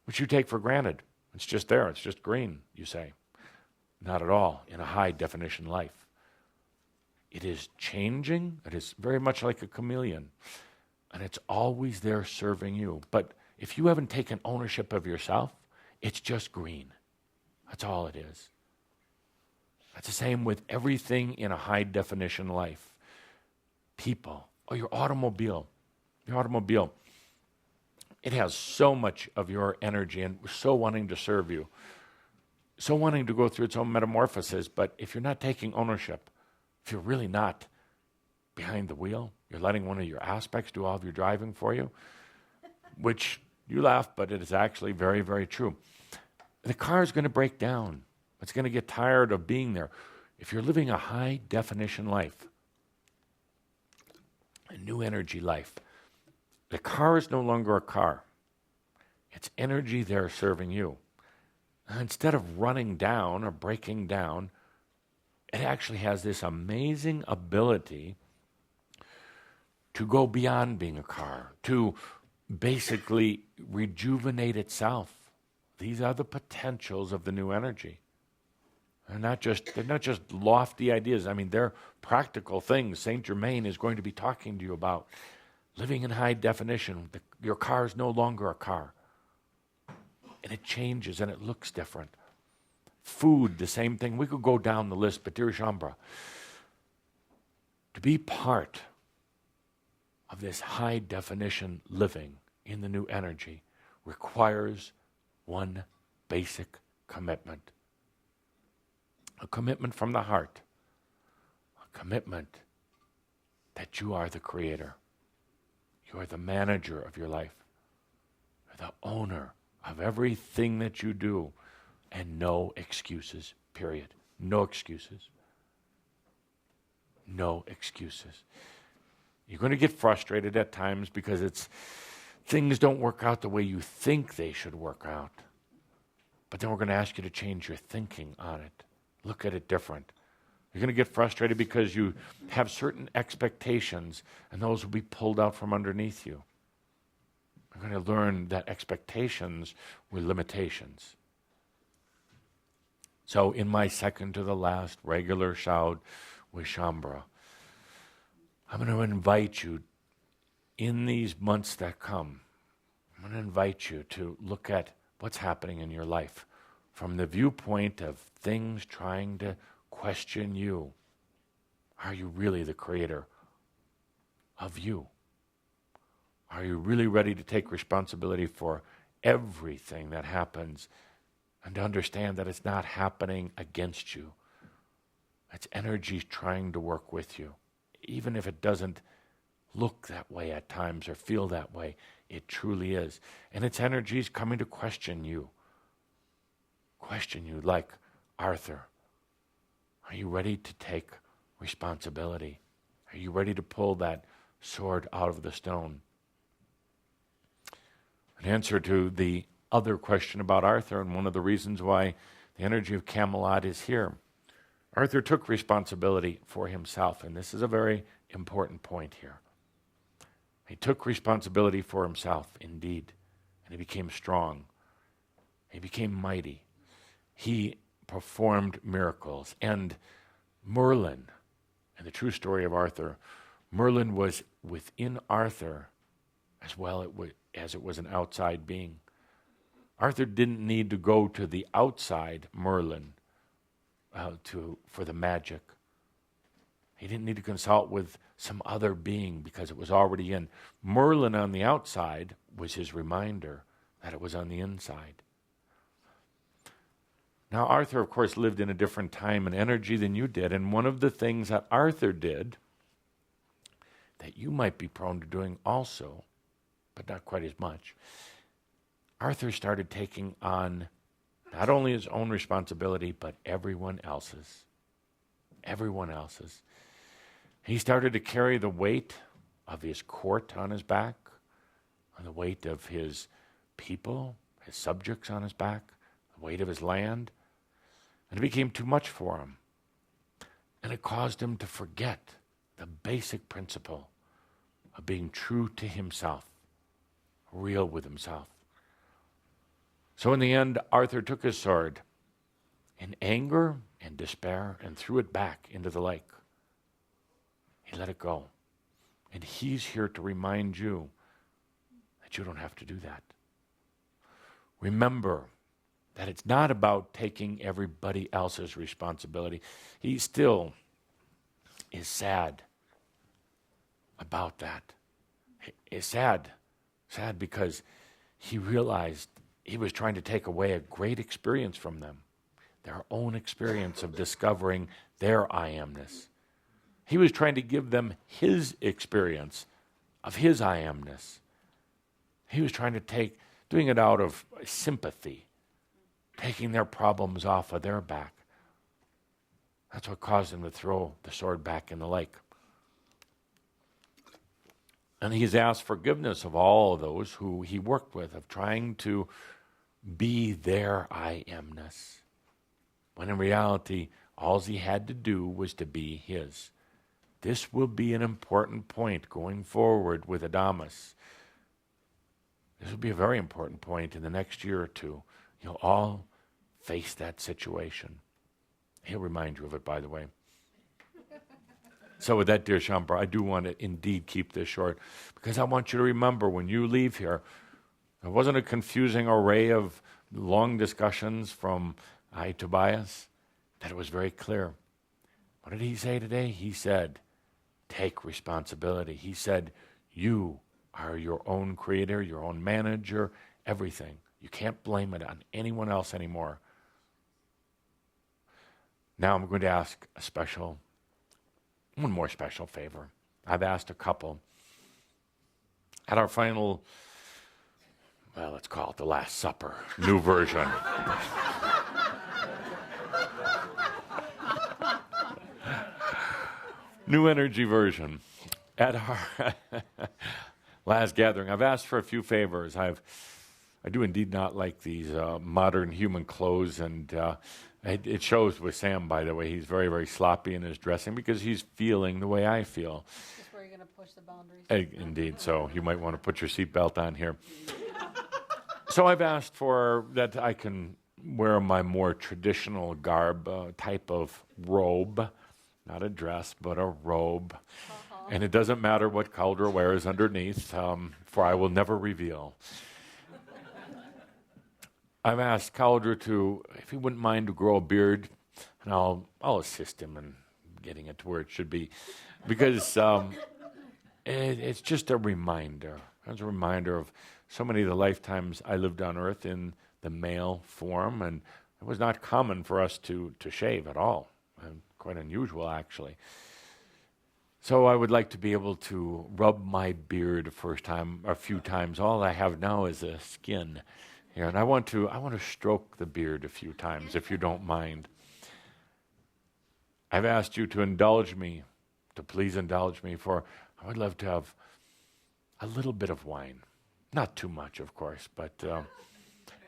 which you take for granted. It's just there. It's just green, you say. Not at all in a high definition life. It is changing. It is very much like a chameleon. And it's always there serving you. But if you haven't taken ownership of yourself, it's just green. That's all it is. That's the same with everything in a high definition life. People, or your automobile. Your automobile, it has so much of your energy and so wanting to serve you. So wanting to go through its own metamorphosis, but if you're not taking ownership, if you're really not behind the wheel, you're letting one of your aspects do all of your driving for you, which you laugh, but it is actually very, very true. The car is going to break down. It's going to get tired of being there. If you're living a high definition life, a new energy life, the car is no longer a car. It's energy there serving you. And instead of running down or breaking down, it actually has this amazing ability to go beyond being a car, to basically rejuvenate itself. These are the potentials of the new energy. They're not just lofty ideas. I mean, they're practical things. Saint Germain is going to be talking to you about living in high definition. Your car is no longer a car. And it changes and it looks different. Food, the same thing. We could go down the list, but dear Shambhala, to be part of this high definition living in the new energy requires one basic commitment. A commitment from the heart. A commitment that you are the creator. You are the manager of your life. You're the owner of everything that you do. And no excuses, period. No excuses. No excuses. You're going to get frustrated at times because things don't work out the way you think they should work out. But then we're going to ask you to change your thinking on it. Look at it different. You're going to get frustrated because you have certain expectations, and those will be pulled out from underneath you. You're going to learn that expectations were limitations. So in my second to the last regular shout with Shambhala, I'm going to invite you in these months that come, I'm going to invite you to look at what's happening in your life from the viewpoint of things trying to question you. Are you really the creator of you? Are you really ready to take responsibility for everything that happens and to understand that it's not happening against you? It's energy trying to work with you. Even if it doesn't look that way at times or feel that way, it truly is. And its energies coming to question you. Question you like Arthur. Are you ready to take responsibility? Are you ready to pull that sword out of the stone? An answer to the other question about Arthur, and one of the reasons why the energy of Camelot is here. Arthur took responsibility for himself, and this is a very important point here. He took responsibility for himself, indeed, and he became strong. He became mighty. He performed miracles. And Merlin, in the true story of Arthur, Merlin was within Arthur as well as it was an outside being. Arthur didn't need to go to the outside Merlin for the magic. He didn't need to consult with some other being because it was already in. Merlin on the outside was his reminder that it was on the inside. Now, Arthur, of course, lived in a different time and energy than you did, and one of the things that Arthur did that you might be prone to doing also, but not quite as much, Arthur started taking on not only his own responsibility, but everyone else's. Everyone else's. He started to carry the weight of his court on his back, and the weight of his people, his subjects on his back, the weight of his land, and it became too much for him. And it caused him to forget the basic principle of being true to himself, real with himself. So in the end, Arthur took his sword in anger and despair and threw it back into the lake. He let it go. And he's here to remind you that you don't have to do that. Remember that it's not about taking everybody else's responsibility. He still is sad about that. He's sad because he realized he was trying to take away a great experience from them, their own experience of discovering their I amness. He was trying to give them his experience of his I amness. He was trying to doing it out of sympathy, taking their problems off of their back. That's what caused him to throw the sword back in the lake. And he's asked forgiveness of all of those who he worked with, of trying to be their I amness, when in reality, all he had to do was to be his. This will be an important point going forward with Adamus. This will be a very important point in the next year or two. You'll all face that situation. He'll remind you of it, by the way. So with that, dear Shambhala, I do want to indeed keep this short, because I want you to remember when you leave here, it wasn't a confusing array of long discussions from Tobias, that it was very clear. What did he say today? He said, take responsibility. He said, you are your own creator, your own manager, everything. You can't blame it on anyone else anymore. Now I'm going to ask one more special favor. I've asked a couple. At our final, let's call it the Last Supper, new version. New energy version. At our last gathering, I've asked for a few favors. I I do indeed not like these modern human clothes, and it shows with Sam, by the way. He's very, very sloppy in his dressing because he's feeling the way I feel. That's where you're going to push the boundaries. Indeed, so you might want to put your seatbelt on here. So I've asked for that I can wear my more traditional garb, type of robe, not a dress, but a robe. And it doesn't matter what Cauldre wears underneath, for I will never reveal. I've asked Cauldre to, if he wouldn't mind, to grow a beard, and I'll assist him in getting it to where it should be, because it's just a reminder. It's a reminder of so many of the lifetimes I lived on Earth in the male form, and it was not common for us to shave at all. Quite unusual, actually. So I would like to be able to rub my beard a few times. All I have now is a skin here, and I want to stroke the beard a few times, if you don't mind. I've asked you to please indulge me, for I would love to have a little bit of wine. Not too much, of course, but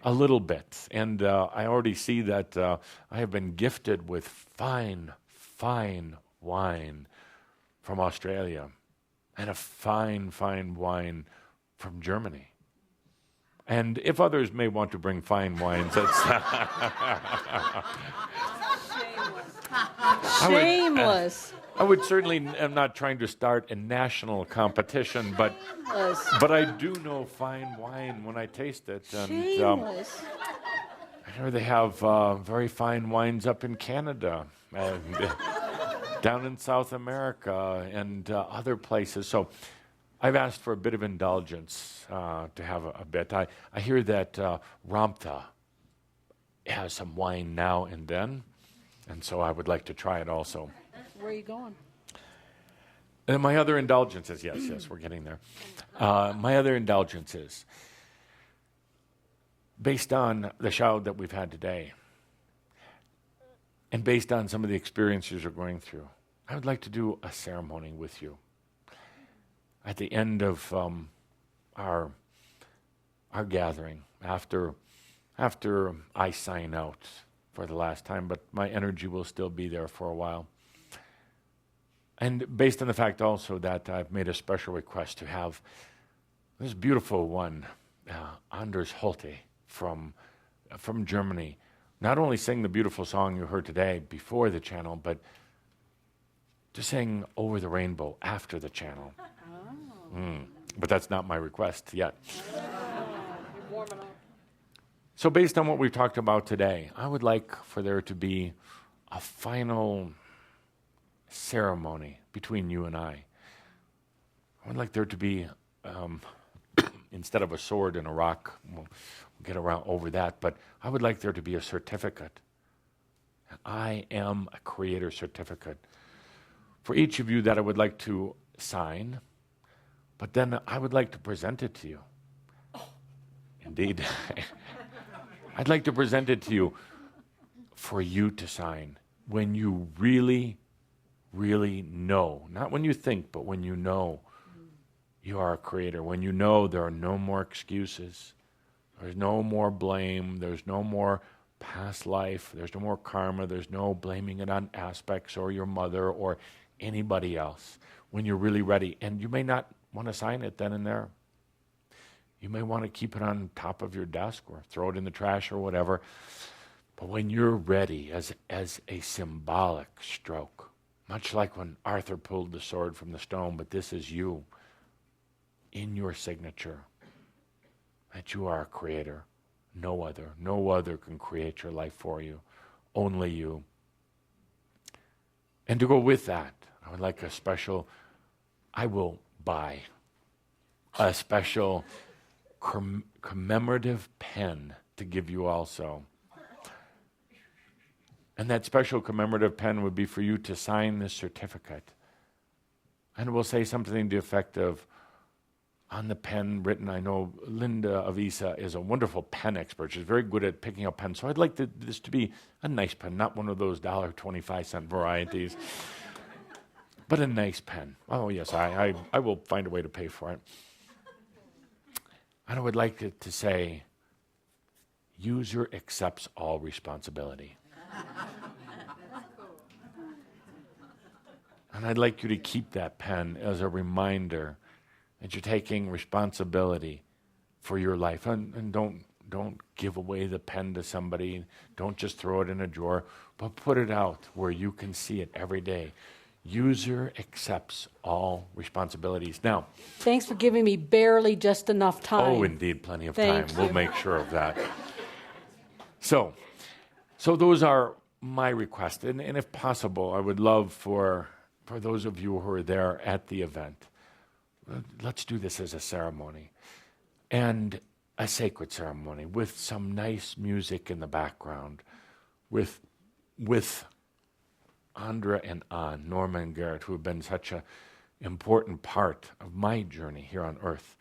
a little bit. And I already see that I have been gifted with fine wine from Australia and a fine wine from Germany. And if others may want to bring fine wines, that's... Shameless. I would certainly, I'm not trying to start a national competition, but I do know fine wine when I taste it. And Shameless. I know they have very fine wines up in Canada, and down in South America, and other places. So I've asked for a bit of indulgence to have a bit. I hear that Ramtha has some wine now and then, and so I would like to try it also. Where are you going? And my other indulgences, yes, we're getting there. My other indulgences, based on the shout that we've had today, and based on some of the experiences you're going through, I would like to do a ceremony with you. At the end of our gathering, after I sign out for the last time, but my energy will still be there for a while. And based on the fact also that I've made a special request to have this beautiful one, Anders Holte from Germany, not only sing the beautiful song you heard today before the channel, but to sing Over the Rainbow after the channel. But that's not my request yet. You're warming up. So based on what we've talked about today, I would like for there to be a final ceremony between you and I. I would like there to be, instead of a sword and a rock, we'll get around over that, but I would like there to be a certificate. I am a creator certificate. For each of you that I would like to sign, but then I would like to present it to you. Indeed. I'd like to present it to you for you to sign when you really know, not when you think, but when you know you are a creator, when you know there are no more excuses, there's no more blame, there's no more past life, there's no more karma, there's no blaming it on aspects or your mother or anybody else, when you're really ready. And you may not want to sign it then and there. You may want to keep it on top of your desk or throw it in the trash or whatever. But when you're ready, as a symbolic stroke, much like when Arthur pulled the sword from the stone, but this is you, in your signature, that you are a creator. No other can create your life for you. Only you. And to go with that, I would like I will buy a special commemorative pen to give you also. And that special commemorative pen would be for you to sign this certificate. And it will say something to the effect of, on the pen written, I know Linda Avisa is a wonderful pen expert. She's very good at picking up pens. So I'd like this to be a nice pen, not one of those $1.25 varieties, but a nice pen. Oh, yes, I will find a way to pay for it. And I would like it to say, user accepts all responsibility. And I'd like you to keep that pen as a reminder that you're taking responsibility for your life. And don't give away the pen to somebody. Don't just throw it in a drawer, but put it out where you can see it every day. User accepts all responsibilities. Now, Thanks for giving me barely just enough time. oh, indeed, plenty of Thank time. you. We'll make sure of that. So those are my requests. And if possible, I would love for those of you who are there at the event, let's do this as a ceremony. And a sacred ceremony with some nice music in the background, with Andra and Ann, Norma and Garrett, who have been such an important part of my journey here on earth,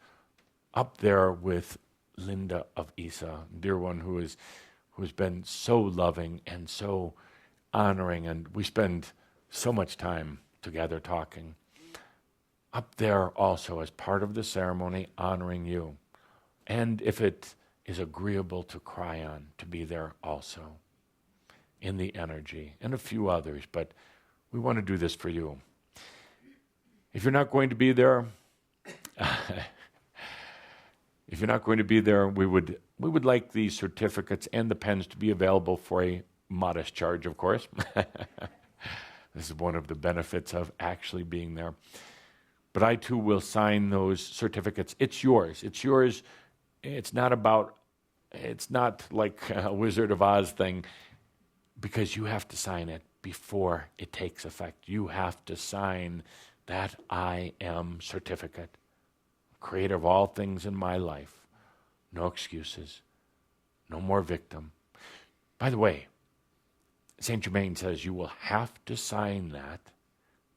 up there with Linda of Isa, dear one who's been so loving and so honoring, and we spend so much time together talking. Up there also as part of the ceremony, honoring you. And if it is agreeable to cry on, to be there also in the energy, and a few others, but we want to do this for you. If you're not going to be there, we would like the certificates and the pens to be available for a modest charge, of course. This is one of the benefits of actually being there. But I too will sign those certificates. It's yours. It's yours. It's not like a Wizard of Oz thing, because you have to sign it before it takes effect. You have to sign that I am certificate. Creator of all things in my life. No excuses. No more victim. By the way, Saint Germain says you will have to sign that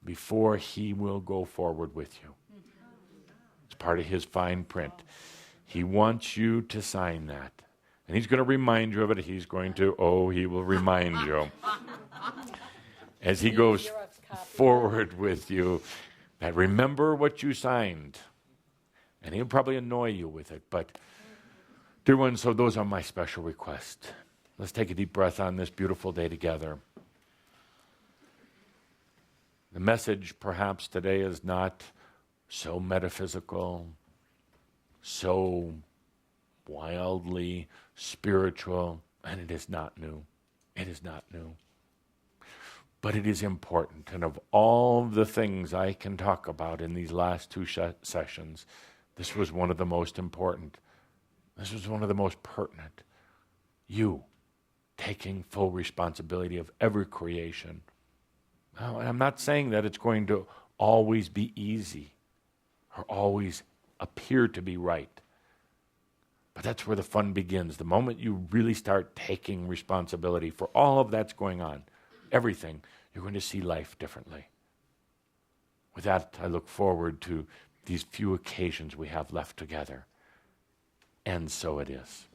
before he will go forward with you. It's part of his fine print. He wants you to sign that. And he's going to remind you of it. He will remind you as he goes forward with you that remember what you signed. And he'll probably annoy you with it. But, dear ones, so those are my special requests. Let's take a deep breath on this beautiful day together. The message perhaps today is not so metaphysical, so wildly spiritual, and it is not new. It is not new. But it is important. And of all the things I can talk about in these last two sessions, this was one of the most important. This was one of the most pertinent. You taking full responsibility of every creation. Now, and I'm not saying that it's going to always be easy or always appear to be right. But that's where the fun begins. The moment you really start taking responsibility for all of that's going on, everything, you're going to see life differently. With that, I look forward to these few occasions we have left together. And so it is.